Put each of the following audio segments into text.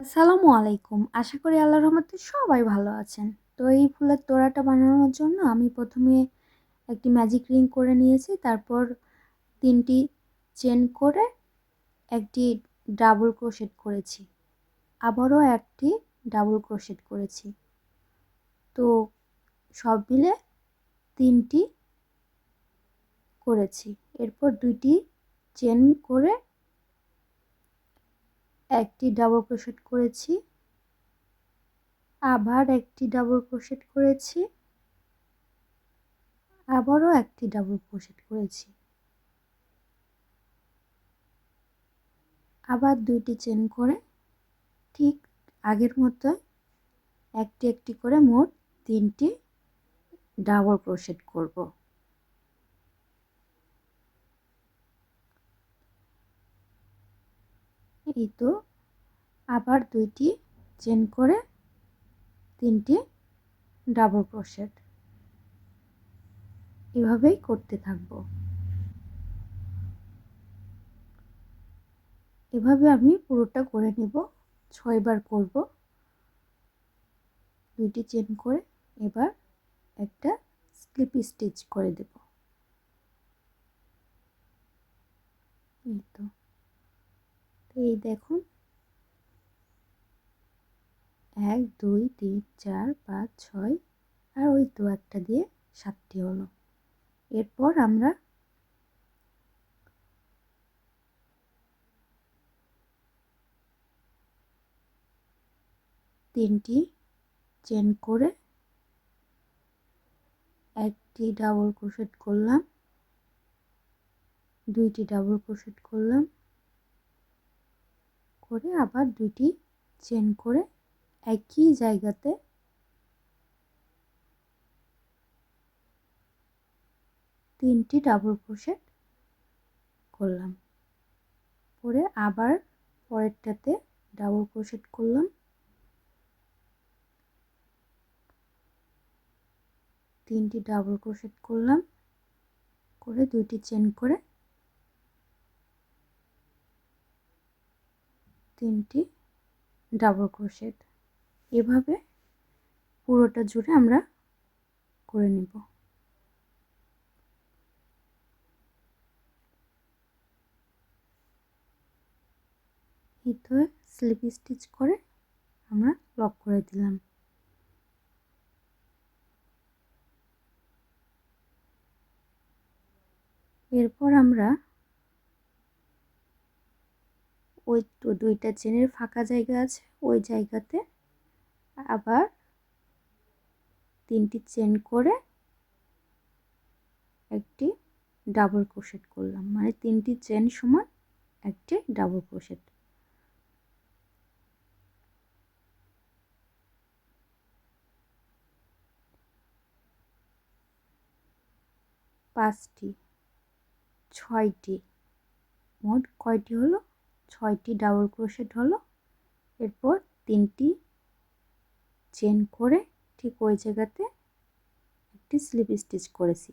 আসসালামু আলাইকুম। আশা করি আল্লাহর রহমতে সবাই ভালো আছেন। তো এই ফুলের তোড়াটা বানানোর জন্য আমি প্রথমে একটি ম্যাজিক রিং করে নিয়েছি। তারপর ৩টি চেন করে একটি ডাবল ক্রোশেট করেছি। আবারও একটি ডাবল ক্রোশেট করেছি। তো সব মিলে ৩টি করেছি। এরপর ২টি চেন করে একটি ডাবল ক্রোশেট করেছি। আবার একটি ডাবল ক্রোশেট করেছি। আবারও একটি ডাবল ক্রোশেট করেছি। আবার ২টি চেন করে ঠিক আগের মতো একটি একটি করে মোট ৩টি ডাবল ক্রোশেট করব। এই তো আবার ২টি চেন করে ৩টি ডাবল ক্রোশেট এভাবেই করতে থাকব। এভাবে আমি পুরোটা করে নেব। ৬ বার করব। ২টি চেন করে এবার একটা স্লিপ স্টিচ করে দেব। এই তো এই দেখুন ১ ২ ৩ ৪ ৫ ৬ আর ওই তো একটা দিয়ে ৭টি হলো। এরপর আমরা তিনটি চেন করে একটি ডাবল ক্রোশেট করলাম, ২টি ডাবল ক্রোশেট করলাম, করে আবার ২টি চেন করে একই জায়গাতে ৩টি ডাবল ক্রোশেট করলাম, করে আবার পরেরটাতে ডাবল ক্রোশেট করলাম, ৩টি ডাবল ক্রোশেট করলাম, করে ২টি চেন করে ৩টি ডাবল ক্রোশেট। এভাবে পুরোটা জুড়ে আমরা করে নেব। এই তো স্লিপ স্টিচ করে আমরা লক করে দিলাম। এরপর আমরা ওই তো ২টা চেনের ফাঁকা জায়গা আছে, ওই জায়গাতে আবার ৩টি চেন করে একটি ডাবল ক্রোশেট করলাম, মানে ৩টি চেন সমান একটি ডাবল ক্রোশেট। পাঁচটি ৬টি মোট কয়টি হলো? ৬টি ডাবল ক্রোশেট হলো। এরপর ৩টি চেন করে ঠিক ওই জায়গাতে একটি স্লিপ স্টিচ করেছি,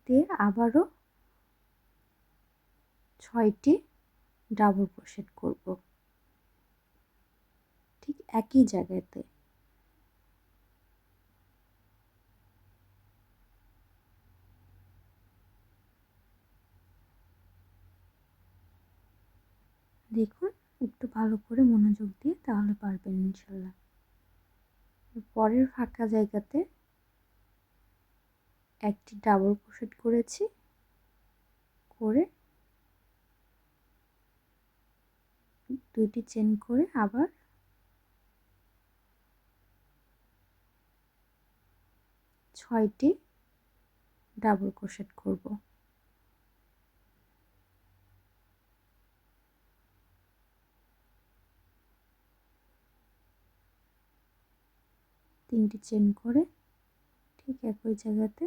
দিয়ে আবারও ৬টি ডাবল ক্রোশেট করব ঠিক একই জায়গাতে। দেখুন একটু ভালো করে মনোযোগ দিয়ে, তাহলে পারবেন ইনশাল্লাহ। পরের ফাঁকা জায়গাতে একটি ডাবল ক্রোশেট করেছি, করে ২টি চেন করে আবার ৬টি ডাবল ক্রোশেট করব। তিনটি চেন করে ঠিক একই জায়গাতে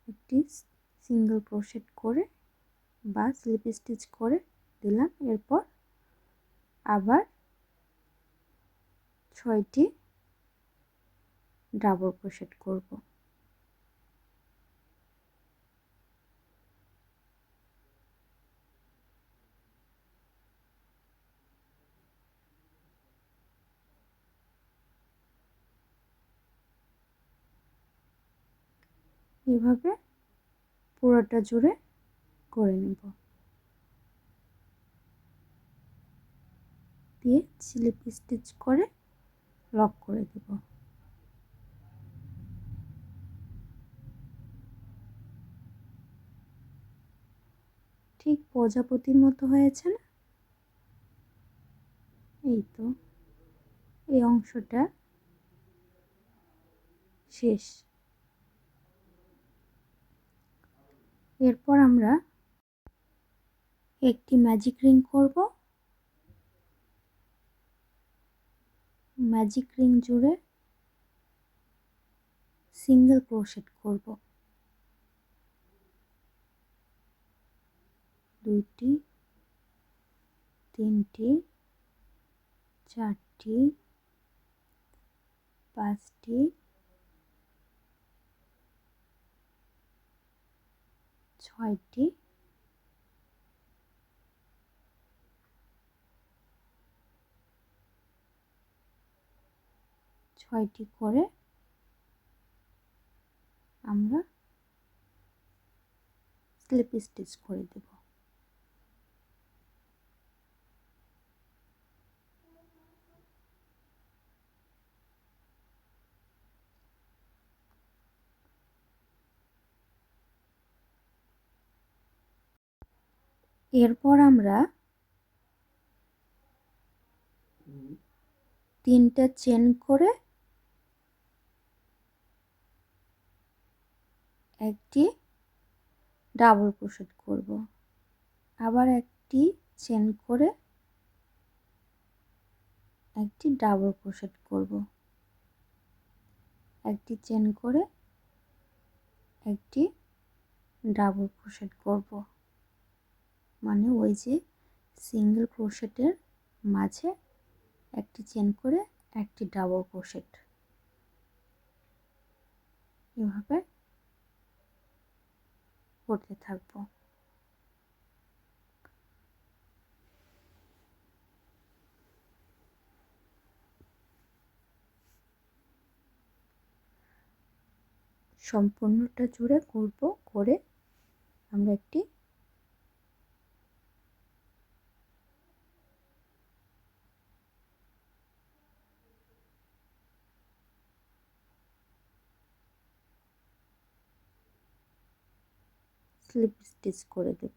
একটি সিঙ্গেল ক্রোশেট করে বা স্লিপ স্টিচ করে দিলাম। এরপর আবার ৬টি ডাবল ক্রোশেট করব। এভাবে পুরোটা জুড়ে করে নেব, দিয়ে স্লিপ স্টিচ করে লক করে দেব। ঠিক প্রজাপতির মতো হয়েছে না? এই তো, এই অংশটা শেষ। এরপর আমরা একটি ম্যাজিক রিং করব। ম্যাজিক রিং জুড়ে সিঙ্গেল ক্রোশেট করব। দুইটি, তিনটি, চারটি, পাঁচটি, ছয়টি, ছয়টি করে আমরা স্লিপ স্টিচ করে দেব। এরপর আমরা তিনটা চেন করে একটি ডাবল ক্রোশেট করব। আবার একটি চেন করে একটি ডাবল ক্রোশেট করব। একটি চেন করে একটি ডাবল ক্রোশেট করব, মানে ওই যে সিঙ্গেল ক্রোশেটের মাঝে একটি চেন করে একটি ডাবল ক্রোশেট, এভাবে করতে থাকবো। সম্পূর্ণটা জুড়ে করব, করে আমরা একটি স্লিপ স্টিচ করে দেব।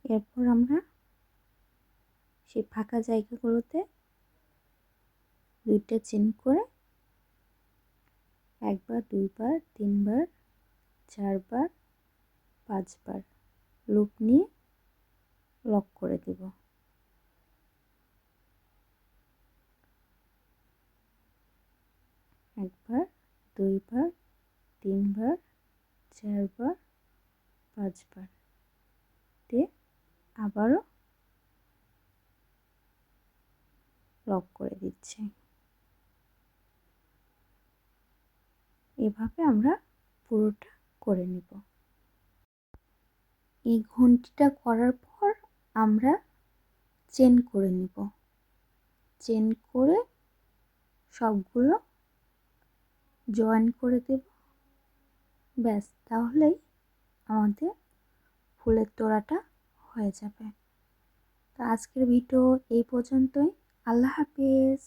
এরপর আমরা সেই ফাঁকা জায়গাগুলোতে দুইটা চেন করে একবার, দুইবার, তিনবার, চারবার, পাঁচবার লুপ নিয়ে লক করে দেব। একবার, দুইবার, তিনবার, চারবার, পাঁচবার দিয়ে আবারও লক করে দিচ্ছি। এভাবে আমরা পুরোটা করে নেব। এই ঘন্টিটা করার পর আমরা চেন করে নেব। চেন করে সবগুলো জয়েন করে দেব। ব্যাস, তাহলেই আমাদের ফুলের তোড়াটা হয়ে যাবে। তো আজকের ভিডিও এই পর্যন্তই। আল্লাহ হাফেজ।